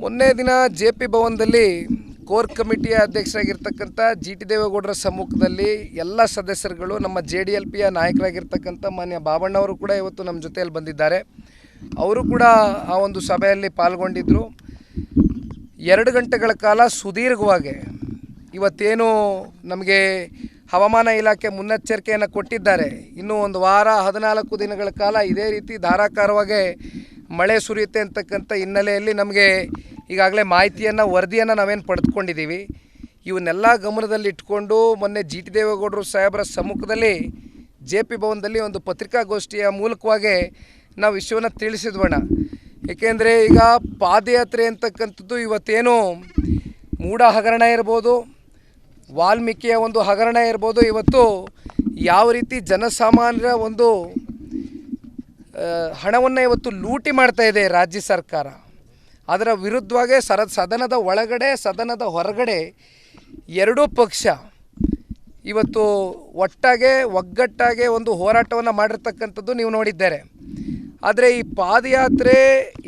ಮೊನ್ನೆ ದಿನ JP ಭವನದಲ್ಲಿ ಕೋರ್ ಕಮಿಟಿಯ ಅಧ್ಯಕ್ಷರಾಗಿರ್ತಕ್ಕಂಥ GT ದೇವೇಗೌಡರ ಸಮ್ಮುಖದಲ್ಲಿ ಎಲ್ಲ ಸದಸ್ಯರುಗಳು ನಮ್ಮ JDLPಯ ನಾಯಕರಾಗಿರ್ತಕ್ಕಂಥ ಮಾನ್ಯ ಬಾಬಣ್ಣವರು ಕೂಡ ಇವತ್ತು ನಮ್ಮ ಜೊತೆಯಲ್ಲಿ ಬಂದಿದ್ದಾರೆ. ಅವರು ಕೂಡ ಆ ಒಂದು ಸಭೆಯಲ್ಲಿ ಪಾಲ್ಗೊಂಡಿದ್ದರು. 2 ಗಂಟೆಗಳ ಕಾಲ ಸುದೀರ್ಘವಾಗಿ ಇವತ್ತೇನು ನಮಗೆ ಹವಾಮಾನ ಇಲಾಖೆ ಮುನ್ನೆಚ್ಚರಿಕೆಯನ್ನು ಕೊಟ್ಟಿದ್ದಾರೆ. ಇನ್ನೂ ಒಂದು ವಾರ 14 ದಿನಗಳ ಕಾಲ ಇದೇ ರೀತಿ ಧಾರಾಕಾರವಾಗಿ ಮಳೆ ಸುರಿಯುತ್ತೆ ಅಂತಕ್ಕಂಥ ಹಿನ್ನೆಲೆಯಲ್ಲಿ ನಮಗೆ ಈಗಾಗಲೇ ಮಾಹಿತಿಯನ್ನು ವರದಿಯನ್ನು ನಾವೇನು ಪಡೆದುಕೊಂಡಿದ್ದೀವಿ. ಇವನ್ನೆಲ್ಲ ಗಮನದಲ್ಲಿಟ್ಕೊಂಡು ಮೊನ್ನೆ GT ದೇವೇಗೌಡರು ಸಾಹೇಬರ ಸಮ್ಮುಖದಲ್ಲಿ JP ಭವನದಲ್ಲಿ ಒಂದು ಪತ್ರಿಕಾಗೋಷ್ಠಿಯ ಮೂಲಕವಾಗಿ ನಾವು ವಿಷಯವನ್ನು ತಿಳಿಸಿದ್ವಣ. ಏಕೆಂದರೆ ಈಗ ಪಾದಯಾತ್ರೆ ಅಂತಕ್ಕಂಥದ್ದು ಇವತ್ತೇನು ಮೂಡ ಹಗರಣ ಇರ್ಬೋದು, ವಾಲ್ಮೀಕಿಯ ಒಂದು ಹಗರಣ ಇರ್ಬೋದು, ಇವತ್ತು ಯಾವ ರೀತಿ ಜನಸಾಮಾನ್ಯರ ಒಂದು ಹಣವನ್ನು ಇವತ್ತು ಲೂಟಿ ಮಾಡ್ತಾ ಇದೆ ರಾಜ್ಯ ಸರ್ಕಾರ. ಅದರ ವಿರುದ್ಧವಾಗಿ ಸದನದ ಒಳಗಡೆ ಸದನದ ಹೊರಗಡೆ ಎರಡೂ ಪಕ್ಷ ಇವತ್ತು ಒಗ್ಗಟ್ಟಾಗೆ ಒಂದು ಹೋರಾಟವನ್ನು ಮಾಡಿರ್ತಕ್ಕಂಥದ್ದು ನೀವು ನೋಡಿದ್ದಾರೆ. ಆದರೆ ಈ ಪಾದಯಾತ್ರೆ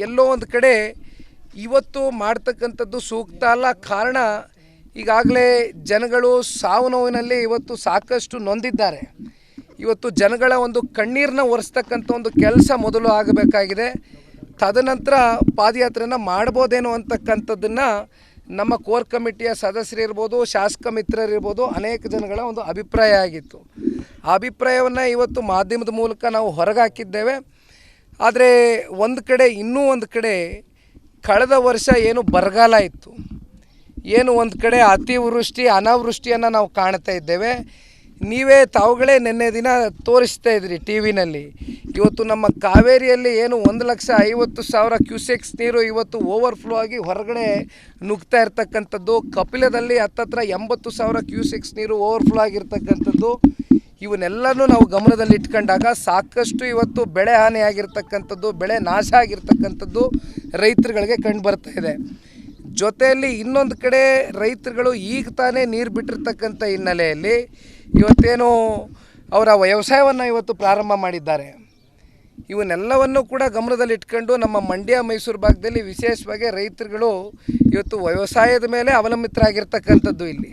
ಎಲ್ಲೋ ಒಂದು ಕಡೆ ಇವತ್ತು ಮಾಡ್ತಕ್ಕಂಥದ್ದು ಸೂಕ್ತ ಅಲ್ಲ. ಕಾರಣ ಈಗಾಗಲೇ ಜನಗಳು ಸಾವು ನೋವಿನಲ್ಲಿ ಇವತ್ತು ಸಾಕಷ್ಟು ನೊಂದಿದ್ದಾರೆ. ಇವತ್ತು ಜನಗಳ ಒಂದು ಕಣ್ಣೀರನ್ನ ಒರೆಸ್ತಕ್ಕಂಥ ಒಂದು ಕೆಲಸ ಮೊದಲು ಆಗಬೇಕಾಗಿದೆ. ತದನಂತರ ಪಾದಯಾತ್ರೆಯನ್ನು ಮಾಡ್ಬೋದೇನೋ ಅಂತಕ್ಕಂಥದ್ದನ್ನು ನಮ್ಮ ಕೋರ್ ಕಮಿಟಿಯ ಸದಸ್ಯರಿರ್ಬೋದು, ಶಾಸಕ ಮಿತ್ರರಿರ್ಬೋದು, ಅನೇಕ ಜನಗಳ ಒಂದು ಅಭಿಪ್ರಾಯ ಆಗಿತ್ತು. ಆ ಅಭಿಪ್ರಾಯವನ್ನು ಇವತ್ತು ಮಾಧ್ಯಮದ ಮೂಲಕ ನಾವು ಹೊರಗೆ ಹಾಕಿದ್ದೇವೆ. ಆದರೆ ಇನ್ನೂ ಒಂದು ಕಡೆ ಕಳೆದ ವರ್ಷ ಏನು ಬರಗಾಲ ಇತ್ತು, ಏನು ಒಂದು ಕಡೆ ಅತಿವೃಷ್ಟಿ ಅನಾವೃಷ್ಟಿಯನ್ನು ನಾವು ಕಾಣ್ತಾ ಇದ್ದೇವೆ. ತಾವುಗಳೇ ನಿನ್ನೆ ದಿನ ತೋರಿಸ್ತಾ ಇದ್ರಿ ಟಿ ವಿನಲ್ಲಿ. ಇವತ್ತು ನಮ್ಮ ಕಾವೇರಿಯಲ್ಲಿ ಏನು 1,50,000 ಕ್ಯೂಸೆಕ್ಸ್ ನೀರು ಇವತ್ತು ಓವರ್ಫ್ಲೋ ಆಗಿ ಹೊರಗಡೆ ನುಗ್ತಾ ಇರ್ತಕ್ಕಂಥದ್ದು. ಕಪಿಲದಲ್ಲಿ ಹತ್ತತ್ರ 80,000 ಕ್ಯೂಸೆಕ್ಸ್ ನೀರು ಓವರ್ಫ್ಲೋ ಆಗಿರ್ತಕ್ಕಂಥದ್ದು. ಇವನ್ನೆಲ್ಲನೂ ನಾವು ಗಮನದಲ್ಲಿ ಇಟ್ಕೊಂಡಾಗ ಸಾಕಷ್ಟು ಇವತ್ತು ಬೆಳೆ ಹಾನಿಯಾಗಿರ್ತಕ್ಕಂಥದ್ದು, ಬೆಳೆ ನಾಶ ಆಗಿರ್ತಕ್ಕಂಥದ್ದು ರೈತರುಗಳಿಗೆ ಕಂಡು ಬರ್ತಾ ಇದೆ. ಜೊತೆಯಲ್ಲಿ ಇನ್ನೊಂದು ಕಡೆ ರೈತರುಗಳು ಈಗ ತಾನೇ ನೀರು ಬಿಟ್ಟಿರ್ತಕ್ಕಂಥ ಹಿನ್ನೆಲೆಯಲ್ಲಿ ಇವತ್ತೇನು ಅವರ ವ್ಯವಸಾಯವನ್ನು ಇವತ್ತು ಪ್ರಾರಂಭ ಮಾಡಿದ್ದಾರೆ. ಇವನ್ನೆಲ್ಲವನ್ನು ಕೂಡ ಗಮನದಲ್ಲಿಟ್ಕೊಂಡು ನಮ್ಮ ಮಂಡ್ಯ ಮೈಸೂರು ಭಾಗದಲ್ಲಿ ವಿಶೇಷವಾಗಿ ರೈತರುಗಳು ಇವತ್ತು ವ್ಯವಸಾಯದ ಮೇಲೆ ಅವಲಂಬಿತರಾಗಿರ್ತಕ್ಕಂಥದ್ದು ಇಲ್ಲಿ.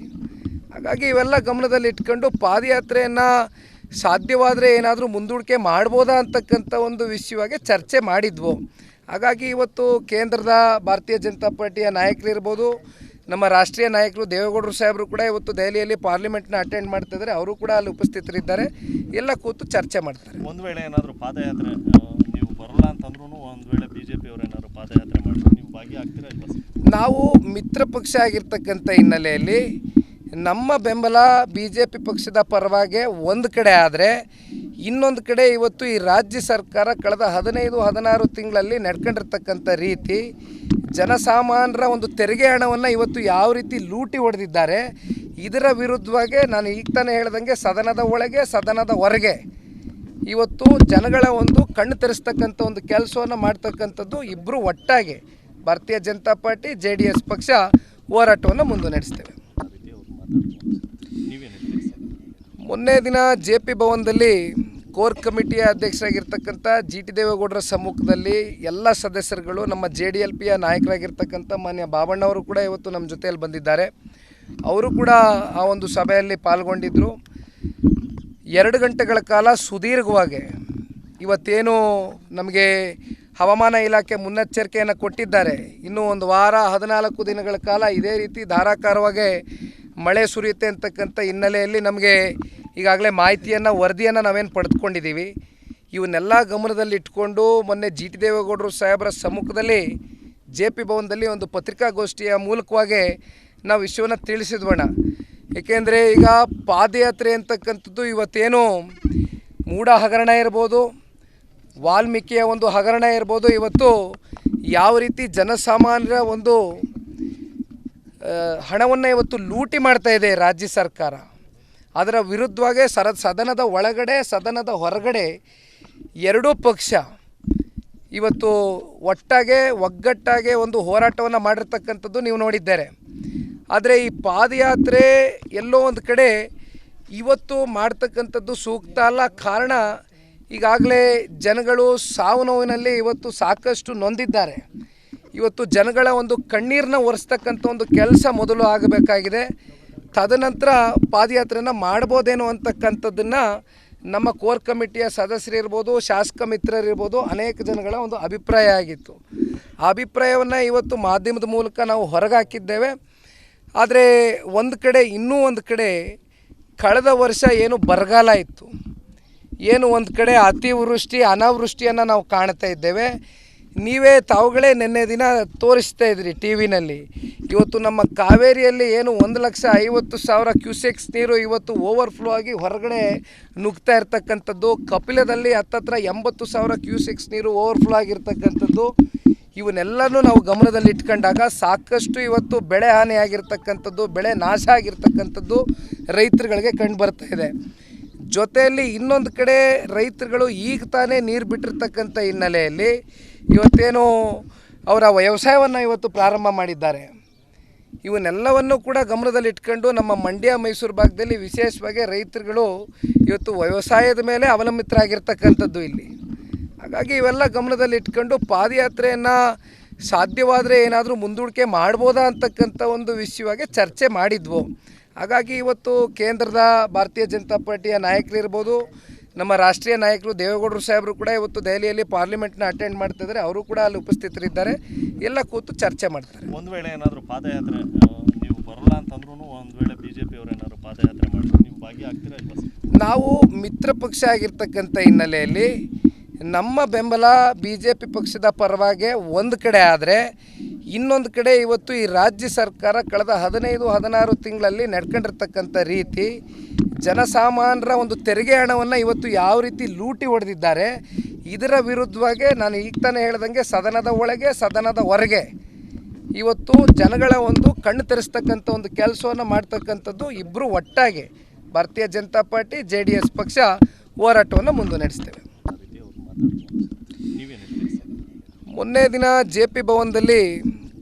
ಹಾಗಾಗಿ ಇವೆಲ್ಲ ಗಮನದಲ್ಲಿಟ್ಕೊಂಡು ಪಾದಯಾತ್ರೆಯನ್ನು ಸಾಧ್ಯವಾದರೆ ಏನಾದರೂ ಮುಂದೂಡಿಕೆ ಮಾಡ್ಬೋದಾ ಅಂತಕ್ಕಂಥ ಒಂದು ವಿಷಯವಾಗಿ ಚರ್ಚೆ ಮಾಡಿದ್ವು. ಹಾಗಾಗಿ ಇವತ್ತು ಕೇಂದ್ರದ ಭಾರತೀಯ ಜನತಾ ಪಾರ್ಟಿಯ ನಾಯಕರಿರ್ಬೋದು, ನಮ್ಮ ರಾಷ್ಟ್ರೀಯ ನಾಯಕರು ದೇವೇಗೌಡರು ಸಾಹೇಬರು ಕೂಡ ಇವತ್ತು ದೆಹಲಿಯಲ್ಲಿ ಪಾರ್ಲಿಮೆಂಟ್ನ ಅಟೆಂಡ್ ಮಾಡ್ತಿದ್ದಾರೆ. ಅವರು ಕೂಡ ಅಲ್ಲಿ ಉಪಸ್ಥಿತರಿದ್ದಾರೆ. ಎಲ್ಲ ಕೂತು ಚರ್ಚೆ ಮಾಡ್ತಾರೆ. ಒಂದು ವೇಳೆ ಏನಾದರೂ ಪಾದಯಾತ್ರೆ ನೀವು ಬರಲ್ಲ ಅಂತಂದ್ರೂ ಒಂದು ವೇಳೆ BJP ಅವರು ಏನಾದರೂ ಪಾದಯಾತ್ರೆ ಮಾಡಿದ್ರೆ ನೀವು ಭಾಗಿಯಾಗ್ತೀರಾ ಇಲ್ವಾ? ನಾವು ಮಿತ್ರ ಪಕ್ಷ ಆಗಿರ್ತಕ್ಕಂಥ ಹಿನ್ನೆಲೆಯಲ್ಲಿ ನಮ್ಮ ಬೆಂಬಲ BJP ಪಕ್ಷದ ಪರವಾಗಿ ಒಂದು ಕಡೆ ಆದರೆ, ಇನ್ನೊಂದು ಕಡೆ ಇವತ್ತು ಈ ರಾಜ್ಯ ಸರ್ಕಾರ ಕಳೆದ 15-16 ತಿಂಗಳಲ್ಲಿ ನಡ್ಕೊಂಡಿರ್ತಕ್ಕಂಥ ರೀತಿ, ಜನಸಾಮಾನ್ಯರ ಒಂದು ತೆರಿಗೆ ಹಣವನ್ನು ಇವತ್ತು ಯಾವ ರೀತಿ ಲೂಟಿ ಹೊಡೆದಿದ್ದಾರೆ, ಇದರ ವಿರುದ್ಧವಾಗಿ ನಾನು ಈಗ ತಾನೇ ಹೇಳ್ದಂಗೆ ಸದನದ ಒಳಗೆ ಸದನದ ಹೊರಗೆ ಇವತ್ತು ಜನಗಳ ಒಂದು ಕಣ್ಣು ತೆರೆಸ್ತಕ್ಕಂಥ ಒಂದು ಕೆಲಸವನ್ನು ಮಾಡ್ತಕ್ಕಂಥದ್ದು ಇಬ್ಬರು ಒಟ್ಟಾಗಿ ಭಾರತೀಯ ಜನತಾ ಪಾರ್ಟಿ JDS ಪಕ್ಷ ಹೋರಾಟವನ್ನು ಮುಂದೆ ನಡೆಸ್ತೇವೆ. ಮೊನ್ನೆ ದಿನ JP ಭವನದಲ್ಲಿ ಕೋರ್ ಕಮಿಟಿಯ ಅಧ್ಯಕ್ಷರಾಗಿರ್ತಕ್ಕಂಥ GT ದೇವೇಗೌಡರ ಸಮ್ಮುಖದಲ್ಲಿ ಎಲ್ಲ ಸದಸ್ಯರುಗಳು ನಮ್ಮ JDLPಯ ನಾಯಕರಾಗಿರ್ತಕ್ಕಂಥ ಮಾನ್ಯ ಬಾಬಣ್ಣವರು ಕೂಡ ಇವತ್ತು ನಮ್ಮ ಜೊತೆಯಲ್ಲಿ ಬಂದಿದ್ದಾರೆ. ಅವರು ಕೂಡ ಆ ಒಂದು ಸಭೆಯಲ್ಲಿ ಪಾಲ್ಗೊಂಡಿದ್ದರು. 2 ಗಂಟೆಗಳ ಕಾಲ ಸುದೀರ್ಘವಾಗಿ ಇವತ್ತೇನು ನಮಗೆ ಹವಾಮಾನ ಇಲಾಖೆ ಮುನ್ನೆಚ್ಚರಿಕೆಯನ್ನು ಕೊಟ್ಟಿದ್ದಾರೆ. ಇನ್ನೂ ಒಂದು ವಾರ 14 ದಿನಗಳ ಕಾಲ ಇದೇ ರೀತಿ ಧಾರಾಕಾರವಾಗಿ ಮಳೆ ಸುರಿಯುತ್ತೆ ಅಂತಕ್ಕಂಥ ಹಿನ್ನೆಲೆಯಲ್ಲಿ ನಮಗೆ ಈಗಾಗಲೇ ಮಾಹಿತಿಯನ್ನು ವರದಿಯನ್ನು ನಾವೇನು ಪಡೆದುಕೊಂಡಿದ್ದೀವಿ. ಇವನ್ನೆಲ್ಲ ಗಮನದಲ್ಲಿಟ್ಕೊಂಡು ಮೊನ್ನೆ GT ದೇವೇಗೌಡರು ಸಾಹೇಬರ ಸಮ್ಮುಖದಲ್ಲಿ JP ಭವನದಲ್ಲಿ ಒಂದು ಪತ್ರಿಕಾಗೋಷ್ಠಿಯ ಮೂಲಕವಾಗಿ ನಾವು ವಿಷಯವನ್ನು ತಿಳಿಸಿದ್ವಣ. ಏಕೆಂದರೆ ಈಗ ಪಾದಯಾತ್ರೆ ಅಂತಕ್ಕಂಥದ್ದು ಇವತ್ತೇನು ಮೂಡ ಹಗರಣ ಇರ್ಬೋದು, ವಾಲ್ಮೀಕಿಯ ಒಂದು ಹಗರಣ ಇರ್ಬೋದು, ಇವತ್ತು ಯಾವ ರೀತಿ ಜನಸಾಮಾನ್ಯರ ಒಂದು ಹಣವನ್ನು ಇವತ್ತು ಲೂಟಿ ಮಾಡ್ತಾ ಇದೆ ರಾಜ್ಯ ಸರ್ಕಾರ. ಅದರ ವಿರುದ್ಧವಾಗಿ ಸದನದ ಒಳಗಡೆ ಸದನದ ಹೊರಗಡೆ ಎರಡೂ ಪಕ್ಷ ಇವತ್ತು ಒಗ್ಗಟ್ಟಾಗೆ ಒಂದು ಹೋರಾಟವನ್ನು ಮಾಡಿರ್ತಕ್ಕಂಥದ್ದು ನೀವು ನೋಡಿದ್ದಾರೆ. ಆದರೆ ಈ ಪಾದಯಾತ್ರೆ ಎಲ್ಲೋ ಒಂದು ಕಡೆ ಇವತ್ತು ಮಾಡ್ತಕ್ಕಂಥದ್ದು ಸೂಕ್ತ ಅಲ್ಲ. ಕಾರಣ ಈಗಾಗಲೇ ಜನಗಳು ಸಾವು ನೋವಿನಲ್ಲಿ ಇವತ್ತು ಸಾಕಷ್ಟು ನೊಂದಿದ್ದಾರೆ. ಇವತ್ತು ಜನಗಳ ಒಂದು ಕಣ್ಣೀರನ್ನ ಒರೆಸ್ತಕ್ಕಂಥ ಒಂದು ಕೆಲಸ ಮೊದಲು ಆಗಬೇಕಾಗಿದೆ. ತದನಂತರ ಪಾದಯಾತ್ರೆಯನ್ನು ಮಾಡ್ಬೋದೇನೋ ಅಂತಕ್ಕಂಥದ್ದನ್ನು ನಮ್ಮ ಕೋರ್ ಕಮಿಟಿಯ ಸದಸ್ಯರಿರ್ಬೋದು, ಶಾಸಕ ಮಿತ್ರರಿರ್ಬೋದು, ಅನೇಕ ಜನಗಳ ಒಂದು ಅಭಿಪ್ರಾಯ ಆಗಿತ್ತು. ಆ ಅಭಿಪ್ರಾಯವನ್ನು ಇವತ್ತು ಮಾಧ್ಯಮದ ಮೂಲಕ ನಾವು ಹೊರಗಾಕಿದ್ದೇವೆ. ಆದರೆ ಇನ್ನೂ ಒಂದು ಕಡೆ ಕಳೆದ ವರ್ಷ ಏನು ಬರಗಾಲ ಇತ್ತು, ಏನು ಒಂದು ಕಡೆ ಅತಿವೃಷ್ಟಿ ಅನಾವೃಷ್ಟಿಯನ್ನು ನಾವು ಕಾಣ್ತಾ ಇದ್ದೇವೆ. ತಾವುಗಳೇ ನಿನ್ನೆ ದಿನ ತೋರಿಸ್ತಾ ಇದ್ರಿ ಟಿ ವಿನಲ್ಲಿ. ಇವತ್ತು ನಮ್ಮ ಕಾವೇರಿಯಲ್ಲಿ ಏನು 1,50,000 ಕ್ಯೂಸೆಕ್ಸ್ ನೀರು ಇವತ್ತು ಓವರ್ಫ್ಲೋ ಆಗಿ ಹೊರಗಡೆ ನುಗ್ತಾ ಇರ್ತಕ್ಕಂಥದ್ದು. ಕಪಿಲದಲ್ಲಿ ಹತ್ತತ್ರ 80,000 ಕ್ಯೂಸೆಕ್ಸ್ ನೀರು ಓವರ್ಫ್ಲೋ ಆಗಿರ್ತಕ್ಕಂಥದ್ದು. ಇವನ್ನೆಲ್ಲನೂ ನಾವು ಗಮನದಲ್ಲಿ ಇಟ್ಕೊಂಡಾಗ ಸಾಕಷ್ಟು ಇವತ್ತು ಬೆಳೆ ಹಾನಿಯಾಗಿರ್ತಕ್ಕಂಥದ್ದು, ಬೆಳೆ ನಾಶ ಆಗಿರ್ತಕ್ಕಂಥದ್ದು ರೈತರುಗಳಿಗೆ ಕಂಡು ಬರ್ತಾ ಇದೆ. ಜೊತೆಯಲ್ಲಿ ಇನ್ನೊಂದು ಕಡೆ ರೈತರುಗಳು ಈಗ ತಾನೇ ನೀರು ಬಿಟ್ಟಿರ್ತಕ್ಕಂಥ ಹಿನ್ನೆಲೆಯಲ್ಲಿ ಇವತ್ತೇನು ಅವರ ವ್ಯವಸಾಯವನ್ನು ಇವತ್ತು ಪ್ರಾರಂಭ ಮಾಡಿದ್ದಾರೆ. ಇವನ್ನೆಲ್ಲವನ್ನು ಕೂಡ ಗಮನದಲ್ಲಿ ಇಟ್ಕೊಂಡು ನಮ್ಮ ಮಂಡ್ಯ ಮೈಸೂರು ಭಾಗದಲ್ಲಿ ವಿಶೇಷವಾಗಿ ರೈತರುಗಳು ಇವತ್ತು ವ್ಯವಸಾಯದ ಮೇಲೆ ಅವಲಂಬಿತರಾಗಿರ್ತಕ್ಕಂಥದ್ದು ಇಲ್ಲಿ. ಹಾಗಾಗಿ ಇವೆಲ್ಲ ಗಮನದಲ್ಲಿ ಇಟ್ಕೊಂಡು ಪಾದಯಾತ್ರೆಯನ್ನು ಸಾಧ್ಯವಾದರೆ ಏನಾದರೂ ಮುಂದೂಡಿಕೆ ಮಾಡ್ಬೋದಾ ಅಂತಕ್ಕಂಥ ಒಂದು ವಿಷಯವಾಗಿ ಚರ್ಚೆ ಮಾಡಿದ್ವು. ಹಾಗಾಗಿ ಇವತ್ತು ಕೇಂದ್ರದ ಭಾರತೀಯ ಜನತಾ ಪಾರ್ಟಿಯ ನಾಯಕರಿರ್ಬೋದು, ನಮ್ಮ ರಾಷ್ಟ್ರೀಯ ನಾಯಕರು ದೇವೇಗೌಡರು ಸಾಹೇಬರು ಕೂಡ ಇವತ್ತು ದೆಹಲಿಯಲ್ಲಿ ಪಾರ್ಲಿಮೆಂಟ್ನ ಅಟೆಂಡ್ ಮಾಡ್ತಿದ್ದಾರೆ. ಅವರು ಕೂಡ ಅಲ್ಲಿ ಉಪಸ್ಥಿತರಿದ್ದಾರೆ. ಎಲ್ಲ ಕೂತು ಚರ್ಚೆ ಮಾಡ್ತಾರೆ. ಒಂದು ವೇಳೆ ಏನಾದರೂ ಪಾದಯಾತ್ರೆ ನೀವು ಬರಲ್ಲ ಅಂತಂದ್ರೂ ಒಂದು ವೇಳೆ BJP ಅವರು ಏನಾದರೂ ಪಾದಯಾತ್ರೆ ಮಾಡಿದ್ರೆ ನೀವು ಭಾಗಿಯಾಗ್ತೀರಾ ಇಲ್ವಾ? ನಾವು ಮಿತ್ರ ಪಕ್ಷ ಆಗಿರ್ತಕ್ಕಂಥ ಹಿನ್ನೆಲೆಯಲ್ಲಿ ನಮ್ಮ ಬೆಂಬಲ BJP ಪಕ್ಷದ ಪರವಾಗಿ ಒಂದು ಕಡೆ ಆದರೆ, ಇನ್ನೊಂದು ಕಡೆ ಇವತ್ತು ಈ ರಾಜ್ಯ ಸರ್ಕಾರ ಕಳೆದ 15-16 ತಿಂಗಳಲ್ಲಿ ನಡ್ಕೊಂಡಿರ್ತಕ್ಕಂಥ ರೀತಿ, ಜನಸಾಮಾನ್ಯರ ಒಂದು ತೆರಿಗೆ ಹಣವನ್ನು ಇವತ್ತು ಯಾವ ರೀತಿ ಲೂಟಿ ಹೊಡೆದಿದ್ದಾರೆ, ಇದರ ವಿರುದ್ಧವಾಗಿ ನಾನು ಈಗ ತಾನೇ ಹೇಳ್ದಂಗೆ ಸದನದ ಒಳಗೆ ಸದನದ ಹೊರಗೆ ಇವತ್ತು ಜನಗಳ ಒಂದು ಕಣ್ಣು ತೆರೆಸ್ತಕ್ಕಂಥ ಒಂದು ಕೆಲಸವನ್ನು ಮಾಡ್ತಕ್ಕಂಥದ್ದು ಇಬ್ಬರು ಒಟ್ಟಾಗಿ ಭಾರತೀಯ ಜನತಾ ಪಾರ್ಟಿ JDS ಪಕ್ಷ ಹೋರಾಟವನ್ನು ನಡೆಸ್ತೇವೆ. ಮೊನ್ನೆ ದಿನ JP ಭವನದಲ್ಲಿ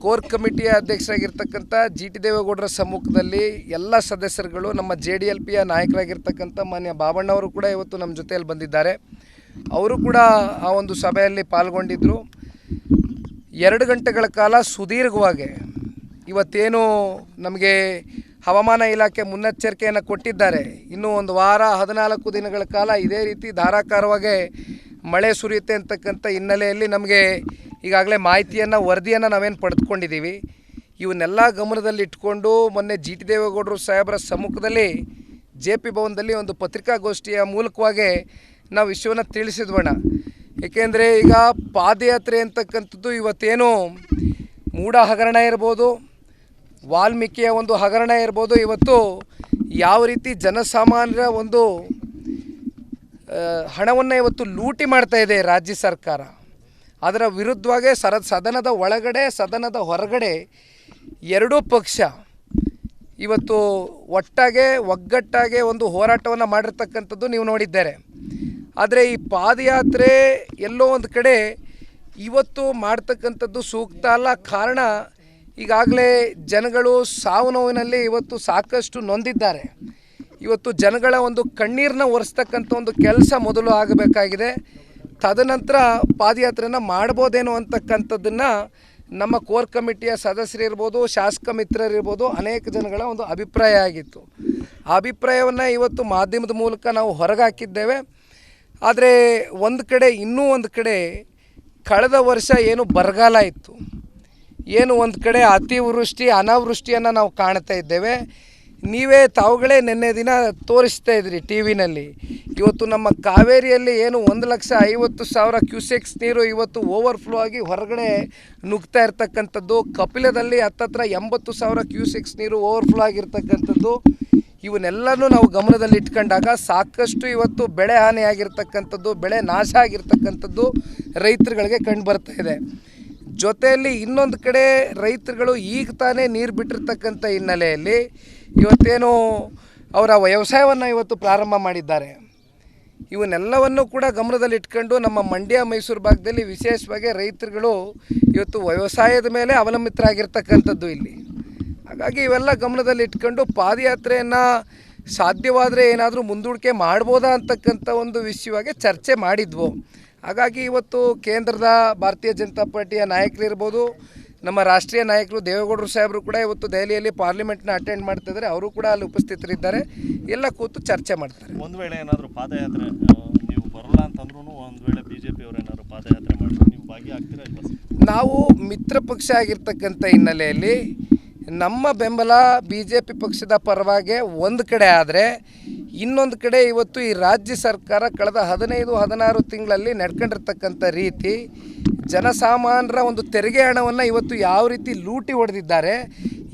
ಕೋರ್ ಕಮಿಟಿಯ ಅಧ್ಯಕ್ಷರಾಗಿರ್ತಕ್ಕಂಥ GT ದೇವೇಗೌಡರ ಸಮ್ಮುಖದಲ್ಲಿ ಎಲ್ಲ ಸದಸ್ಯರುಗಳು, ನಮ್ಮ JDLPಯ ನಾಯಕರಾಗಿರ್ತಕ್ಕಂಥ ಮಾನ್ಯ ಬಾಬಣ್ಣವರು ಕೂಡ ಇವತ್ತು ನಮ್ಮ ಜೊತೆಯಲ್ಲಿ ಬಂದಿದ್ದಾರೆ. ಅವರು ಕೂಡ ಆ ಒಂದು ಸಭೆಯಲ್ಲಿ ಪಾಲ್ಗೊಂಡಿದ್ದರು. 2 ಗಂಟೆಗಳ ಕಾಲ ಸುದೀರ್ಘವಾಗಿ ಇವತ್ತೇನು ನಮಗೆ ಹವಾಮಾನ ಇಲಾಖೆ ಮುನ್ನೆಚ್ಚರಿಕೆಯನ್ನು ಕೊಟ್ಟಿದ್ದಾರೆ, ಇನ್ನೂ ಒಂದು ವಾರ 14 ದಿನಗಳ ಕಾಲ ಇದೇ ರೀತಿ ಧಾರಾಕಾರವಾಗಿ ಮಳೆ ಸುರಿಯುತ್ತೆ ಅಂತಕ್ಕಂಥ ಹಿನ್ನೆಲೆಯಲ್ಲಿ ನಮಗೆ ಈಗಾಗಲೇ ವರದಿಯನ್ನು ನಾವೇನು ಪಡೆದುಕೊಂಡಿದ್ದೀವಿ. ಇವನ್ನೆಲ್ಲ ಗಮನದಲ್ಲಿ ಇಟ್ಕೊಂಡು ಮೊನ್ನೆ GT ದೇವೇಗೌಡರು ಸಾಹೇಬರ ಸಮ್ಮುಖದಲ್ಲಿ JP ಭವನದಲ್ಲಿ ಒಂದು ಪತ್ರಿಕಾಗೋಷ್ಠಿಯ ಮೂಲಕವಾಗಿ ನಾವು ವಿಷಯವನ್ನು ತಿಳಿಸಿದ್ವಣ. ಏಕೆಂದರೆ ಈಗ ಪಾದಯಾತ್ರೆ ಅಂತಕ್ಕಂಥದ್ದು ಇವತ್ತೇನು ಮೂಡ ಹಗರಣ ಇರ್ಬೋದು, ವಾಲ್ಮೀಕಿಯ ಒಂದು ಹಗರಣ ಇರ್ಬೋದು, ಇವತ್ತು ಯಾವ ರೀತಿ ಜನಸಾಮಾನ್ಯರ ಒಂದು ಹಣವನ್ನು ಇವತ್ತು ಲೂಟಿ ಮಾಡ್ತಾ ಇದೆ ರಾಜ್ಯ ಸರ್ಕಾರ, ಅದರ ವಿರುದ್ಧವಾಗಿ ಸದನದ ಒಳಗಡೆ ಸದನದ ಹೊರಗಡೆ ಎರಡೂ ಪಕ್ಷ ಇವತ್ತು ಒಗ್ಗಟ್ಟಾಗಿ ಒಂದು ಹೋರಾಟವನ್ನು ಮಾಡಿರ್ತಕ್ಕಂಥದ್ದು ನೀವು ನೋಡಿದ್ದಾರೆ. ಆದರೆ ಈ ಪಾದಯಾತ್ರೆ ಎಲ್ಲೋ ಒಂದು ಕಡೆ ಇವತ್ತು ಮಾಡ್ತಕ್ಕಂಥದ್ದು ಸೂಕ್ತ ಅಲ್ಲ. ಕಾರಣ, ಈಗಾಗಲೇ ಜನಗಳು ಸಾವು ನೋವಿನಲ್ಲಿ ಇವತ್ತು ಸಾಕಷ್ಟು ನೊಂದಿದ್ದಾರೆ. ಇವತ್ತು ಜನಗಳ ಒಂದು ಕಣ್ಣೀರನ್ನ ಒರೆಸ್ತಕ್ಕಂಥ ಒಂದು ಕೆಲಸ ಮೊದಲು ಆಗಬೇಕಾಗಿದೆ. ತದನಂತರ ಪಾದಯಾತ್ರೆಯನ್ನು ಮಾಡ್ಬೋದೇನೋ ಅಂತಕ್ಕಂಥದ್ದನ್ನು ನಮ್ಮ ಕೋರ್ ಕಮಿಟಿಯ ಸದಸ್ಯರಿರ್ಬೋದು, ಶಾಸಕ ಮಿತ್ರರಿರ್ಬೋದು, ಅನೇಕ ಜನಗಳ ಒಂದು ಅಭಿಪ್ರಾಯ ಆಗಿತ್ತು. ಆ ಅಭಿಪ್ರಾಯವನ್ನು ಇವತ್ತು ಮಾಧ್ಯಮದ ಮೂಲಕ ನಾವು ಹೊರಗಾಕಿದ್ದೇವೆ. ಆದರೆ ಇನ್ನೂ ಒಂದು ಕಡೆ ಕಳೆದ ವರ್ಷ ಏನು ಬರಗಾಲ ಇತ್ತು, ಏನು ಒಂದು ಕಡೆ ಅತಿವೃಷ್ಟಿ ಅನಾವೃಷ್ಟಿಯನ್ನು ನಾವು ಕಾಣ್ತಾ ಇದ್ದೇವೆ. ತಾವುಗಳೇ ನಿನ್ನೆ ದಿನ ತೋರಿಸ್ತಾ ಇದ್ರಿ ಟಿ ವಿನಲ್ಲಿ. ಇವತ್ತು ನಮ್ಮ ಕಾವೇರಿಯಲ್ಲಿ ಏನು 1,50,000 ಕ್ಯೂಸೆಕ್ಸ್ ನೀರು ಇವತ್ತು ಓವರ್ಫ್ಲೋ ಆಗಿ ಹೊರಗಡೆ ನುಗ್ತಾ ಇರ್ತಕ್ಕಂಥದ್ದು. ಕಪಿಲದಲ್ಲಿ ಹತ್ತತ್ರ 80,000 ಕ್ಯೂಸೆಕ್ಸ್ ನೀರು ಓವರ್ಫ್ಲೋ ಆಗಿರ್ತಕ್ಕಂಥದ್ದು. ಇವನ್ನೆಲ್ಲನೂ ನಾವು ಗಮನದಲ್ಲಿ ಇಟ್ಕೊಂಡಾಗ ಸಾಕಷ್ಟು ಇವತ್ತು ಬೆಳೆ ಹಾನಿಯಾಗಿರ್ತಕ್ಕಂಥದ್ದು, ಬೆಳೆ ನಾಶ ಆಗಿರ್ತಕ್ಕಂಥದ್ದು ರೈತರುಗಳಿಗೆ ಕಂಡು ಬರ್ತಾ ಇದೆ. ಜೊತೆಯಲ್ಲಿ ಇನ್ನೊಂದು ಕಡೆ ರೈತರುಗಳು ಈಗ ತಾನೇ ನೀರು ಬಿಟ್ಟಿರ್ತಕ್ಕಂಥ ಹಿನ್ನೆಲೆಯಲ್ಲಿ ಇವತ್ತೇನು ಅವರ ವ್ಯವಸಾಯವನ್ನು ಇವತ್ತು ಪ್ರಾರಂಭ ಮಾಡಿದ್ದಾರೆ. ಇವನ್ನೆಲ್ಲವನ್ನು ಕೂಡ ಗಮನದಲ್ಲಿ ಇಟ್ಕೊಂಡು ನಮ್ಮ ಮಂಡ್ಯ ಮೈಸೂರು ಭಾಗದಲ್ಲಿ ವಿಶೇಷವಾಗಿ ರೈತರುಗಳು ಇವತ್ತು ವ್ಯವಸಾಯದ ಮೇಲೆ ಅವಲಂಬಿತರಾಗಿರ್ತಕ್ಕಂಥದ್ದು ಇಲ್ಲಿ. ಹಾಗಾಗಿ ಇವೆಲ್ಲ ಗಮನದಲ್ಲಿ ಇಟ್ಕೊಂಡು ಪಾದಯಾತ್ರೆಯನ್ನು ಸಾಧ್ಯವಾದರೆ ಏನಾದರೂ ಮುಂದೂಡಿಕೆ ಮಾಡ್ಬೋದಾ ಅಂತಕ್ಕಂಥ ಒಂದು ವಿಷಯವಾಗಿ ಚರ್ಚೆ ಮಾಡಿದ್ವು. ಹಾಗಾಗಿ ಇವತ್ತು ಕೇಂದ್ರದ ಭಾರತೀಯ ಜನತಾ ಪಾರ್ಟಿಯ ನಾಯಕರಿರ್ಬೋದು, ನಮ್ಮ ರಾಷ್ಟ್ರೀಯ ನಾಯಕರು ದೇವೇಗೌಡರು ಸಾಹೇಬರು ಕೂಡ ಇವತ್ತು ದೆಹಲಿಯಲ್ಲಿ ಪಾರ್ಲಿಮೆಂಟ್ನ ಅಟೆಂಡ್ ಮಾಡ್ತಿದ್ದಾರೆ. ಅವರು ಕೂಡ ಅಲ್ಲಿ ಉಪಸ್ಥಿತರಿದ್ದಾರೆ. ಎಲ್ಲ ಕೂತು ಚರ್ಚೆ ಮಾಡ್ತಾರೆ. ಒಂದು ವೇಳೆ ಏನಾದರೂ ಪಾದಯಾತ್ರೆ ನೀವು ಬರಲ್ಲ ಅಂತಂದ್ರೂ ಒಂದು ವೇಳೆ BJP ಅವರು ಏನಾದರೂ ಪಾದಯಾತ್ರೆ ಮಾಡಿದ್ರೆ ನೀವು ಭಾಗಿಯಾಗ್ತೀರಾ ಇಲ್ವಾ? ನಾವು ಮಿತ್ರ ಪಕ್ಷ ಆಗಿರ್ತಕ್ಕಂಥ ಹಿನ್ನೆಲೆಯಲ್ಲಿ ನಮ್ಮ ಬೆಂಬಲ BJP ಪಕ್ಷದ ಪರವಾಗಿ ಒಂದು ಕಡೆ ಆದರೆ, ಇನ್ನೊಂದು ಕಡೆ ಇವತ್ತು ಈ ರಾಜ್ಯ ಸರ್ಕಾರ ಕಳೆದ 15-16 ತಿಂಗಳಲ್ಲಿ ನಡ್ಕೊಂಡಿರ್ತಕ್ಕಂಥ ರೀತಿ, ಜನಸಾಮಾನ್ಯರ ಒಂದು ತೆರಿಗೆ ಹಣವನ್ನು ಇವತ್ತು ಯಾವ ರೀತಿ ಲೂಟಿ ಹೊಡೆದಿದ್ದಾರೆ,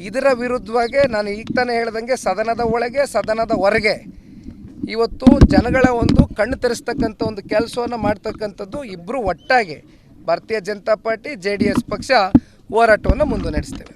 ಇದರ ವಿರುದ್ಧವಾಗಿ ನಾನು ಈಗ ತಾನೇ ಹೇಳ್ದಂಗೆ ಸದನದ ಒಳಗೆ ಸದನದ ಹೊರಗೆ ಇವತ್ತು ಜನಗಳ ಒಂದು ಕಣ್ಣು ತೆರೆಸ್ತಕ್ಕಂಥ ಒಂದು ಕೆಲಸವನ್ನು ಮಾಡ್ತಕ್ಕಂಥದ್ದು ಇಬ್ಬರು ಒಟ್ಟಾಗಿ ಭಾರತೀಯ ಜನತಾ ಪಾರ್ಟಿ JDS ಪಕ್ಷ ಹೋರಾಟವನ್ನು ಮುಂದೆ ನಡೆಸ್ತೇವೆ.